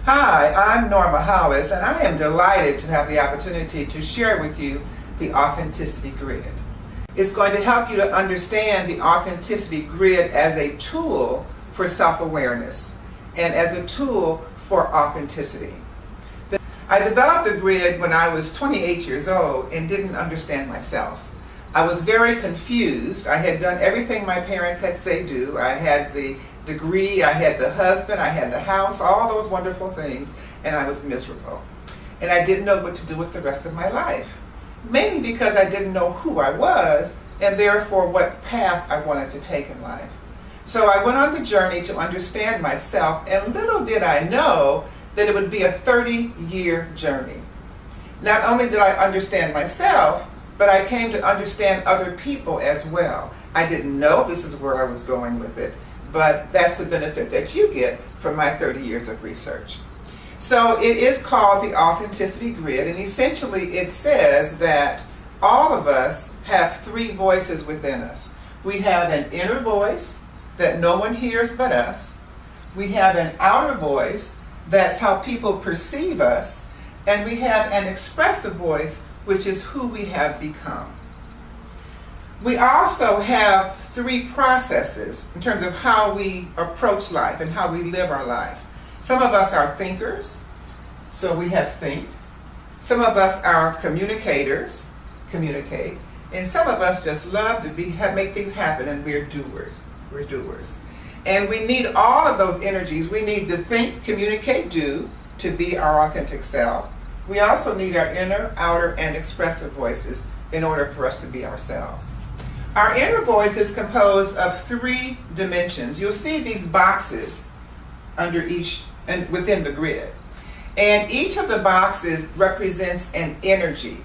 Hi, I'm Norma Hollis, and I am delighted to have the opportunity to share with you the Authenticity Grid. It's going to help you to understand the Authenticity Grid as a tool for self-awareness and as a tool for authenticity. I developed the grid when I was 28 years old and didn't understand myself. I was very confused. I had done everything my parents had said do. I had the degree, I had the husband, I had the house, all those wonderful things, and I was miserable. And I didn't know what to do with the rest of my life. Mainly because I didn't know who I was and therefore what path I wanted to take in life. So I went on the journey to understand myself, and little did I know that it would be a 30-year journey. Not only did I understand myself, but I came to understand other people as well. I didn't know this is where I was going with it, but that's the benefit that you get from my 30 years of research. So it is called the Authenticity Grid, and essentially it says that all of us have three voices within us. We have an inner voice that no one hears but us. We have an outer voice, that's how people perceive us. And we have an expressive voice, which is who we have become. We also have three processes in terms of how we approach life and how we live our life. Some of us are thinkers, so we have think. Some of us are communicators, communicate. And some of us just love to make things happen, and we're doers. We're doers. And we need all of those energies. We need to think, communicate, do to be our authentic self. We also need our inner, outer, and expressive voices in order for us to be ourselves. Our inner voice is composed of three dimensions. You'll see these boxes under each and within the grid. And each of the boxes represents an energy.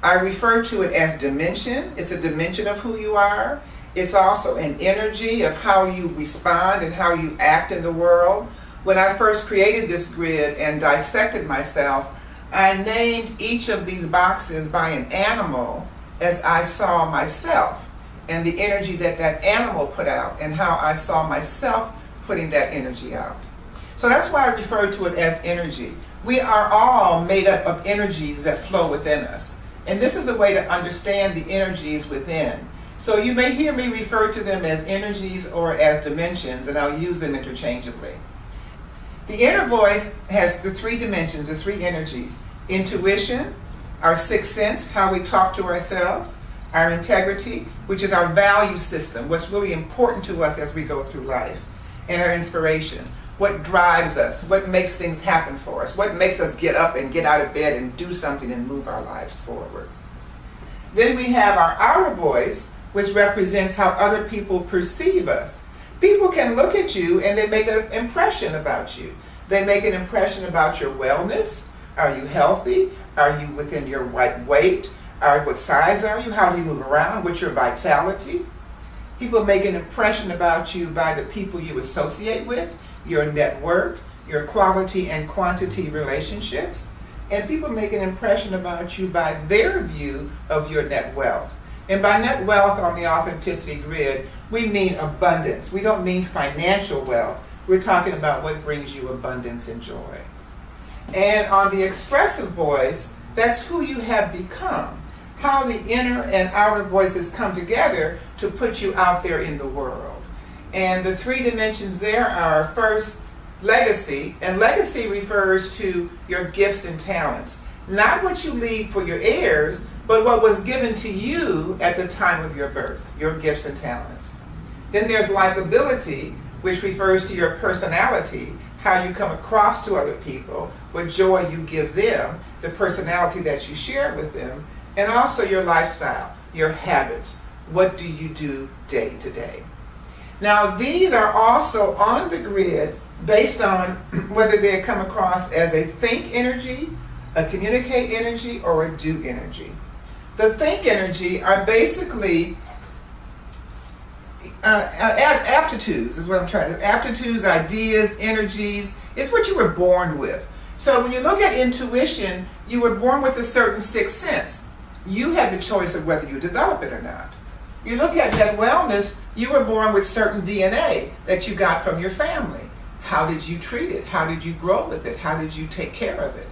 I refer to it as dimension. It's a dimension of who you are. It's also an energy of how you respond and how you act in the world. When I first created this grid and dissected myself, I named each of these boxes by an animal as I saw myself and the energy that that animal put out and how I saw myself putting that energy out. So that's why I refer to it as energy. We are all made up of energies that flow within us. And this is a way to understand the energies within. So you may hear me refer to them as energies or as dimensions, and I'll use them interchangeably. The inner voice has the three dimensions, the three energies. Intuition, our sixth sense, how we talk to ourselves. Our integrity, which is our value system, what's really important to us as we go through life. And our inspiration, what drives us, what makes things happen for us, what makes us get up and get out of bed and do something and move our lives forward. Then we have our outer voice, which represents how other people perceive us. People can look at you and they make an impression about you. They make an impression about your wellness. Are you healthy? Are you within your right weight? What size are you? How do you move around? What's your vitality? People make an impression about you by the people you associate with, your network, your quality and quantity relationships. And people make an impression about you by their view of your net wealth. And by net wealth on the Authenticity Grid, we mean abundance. We don't mean financial wealth. We're talking about what brings you abundance and joy. And on the expressive voice, that's who you have become. How the inner and outer voices come together to put you out there in the world. And the three dimensions there are, first, legacy. And legacy refers to your gifts and talents. Not what you leave for your heirs, but what was given to you at the time of your birth, your gifts and talents. Then there's likability, which refers to your personality, how you come across to other people, what joy you give them, the personality that you share with them, and also your lifestyle, your habits. What do you do day to day? Now, these are also on the grid based on whether they come across as a think energy, a communicate energy, or a do energy. The think energy are basically aptitudes, is what I'm trying to, aptitudes, ideas, energies. It's what you were born with. So when you look at intuition, you were born with a certain sixth sense. You had the choice of whether you develop it or not. You look at that wellness, you were born with certain DNA that you got from your family. How did you treat it? How did you grow with it? How did you take care of it?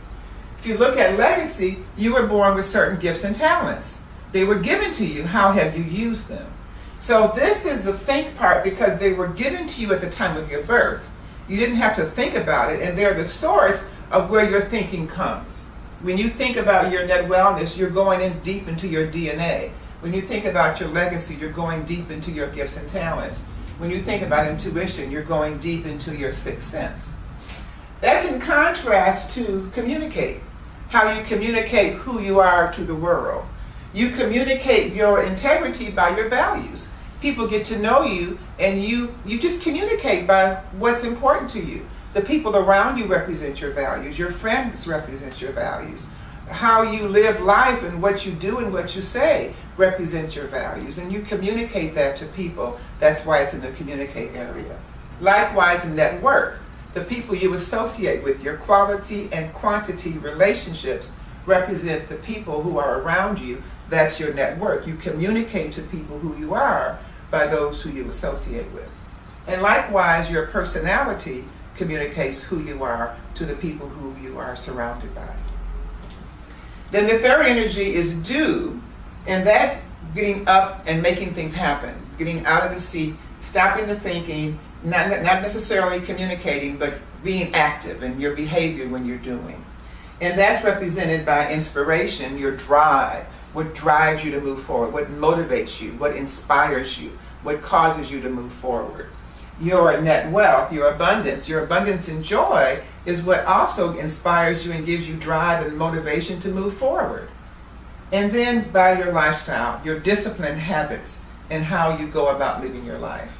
If you look at legacy, you were born with certain gifts and talents. They were given to you. How have you used them? So this is the think part, because they were given to you at the time of your birth. You didn't have to think about it, and they're the source of where your thinking comes. When you think about your net wellness, you're going in deep into your DNA. When you think about your legacy, you're going deep into your gifts and talents. When you think about intuition, you're going deep into your sixth sense. That's in contrast to communicate. How you communicate who you are to the world. You communicate your integrity by your values. People get to know you, and you just communicate by what's important to you. The people around you represent your values. Your friends represent your values. How you live life and what you do and what you say represent your values. And you communicate that to people. That's why it's in the communicate area. Likewise, in network, the people you associate with, your quality and quantity relationships represent the people who are around you. That's your network. You communicate to people who you are by those who you associate with. And likewise, your personality communicates who you are to the people who you are surrounded by. Then the third energy is do, and that's getting up and making things happen, getting out of the seat, stopping the thinking, not necessarily communicating, but being active in your behavior when you're doing. And that's represented by inspiration, your drive, what drives you to move forward, what motivates you, what inspires you, what causes you to move forward. Your net wealth, your abundance and joy is what also inspires you and gives you drive and motivation to move forward. And then by your lifestyle, your disciplined habits, and how you go about living your life.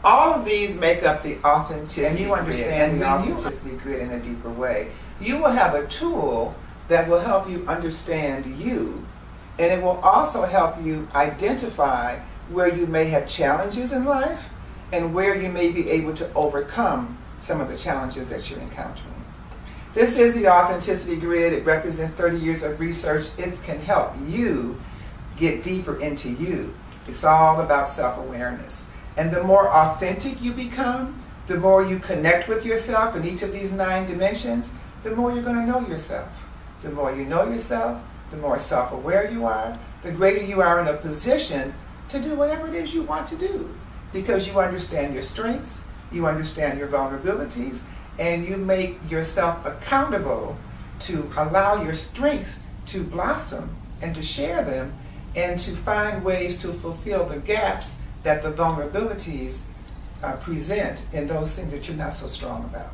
All of these make up the authenticity grid. And you understand the authenticity grid in a deeper way. You will have a tool that will help you understand you, and it will also help you identify where you may have challenges in life and where you may be able to overcome some of the challenges that you're encountering. This is the authenticity grid. It represents 30 years of research. It can help you get deeper into you. It's all about self-awareness. And the more authentic you become, the more you connect with yourself in each of these 9 dimensions, the more you're going to know yourself. The more you know yourself, the more self-aware you are, the greater you are in a position to do whatever it is you want to do. Because you understand your strengths, you understand your vulnerabilities, and you make yourself accountable to allow your strengths to blossom and to share them and to find ways to fulfill the gaps that the vulnerabilities present in those things that you're not so strong about.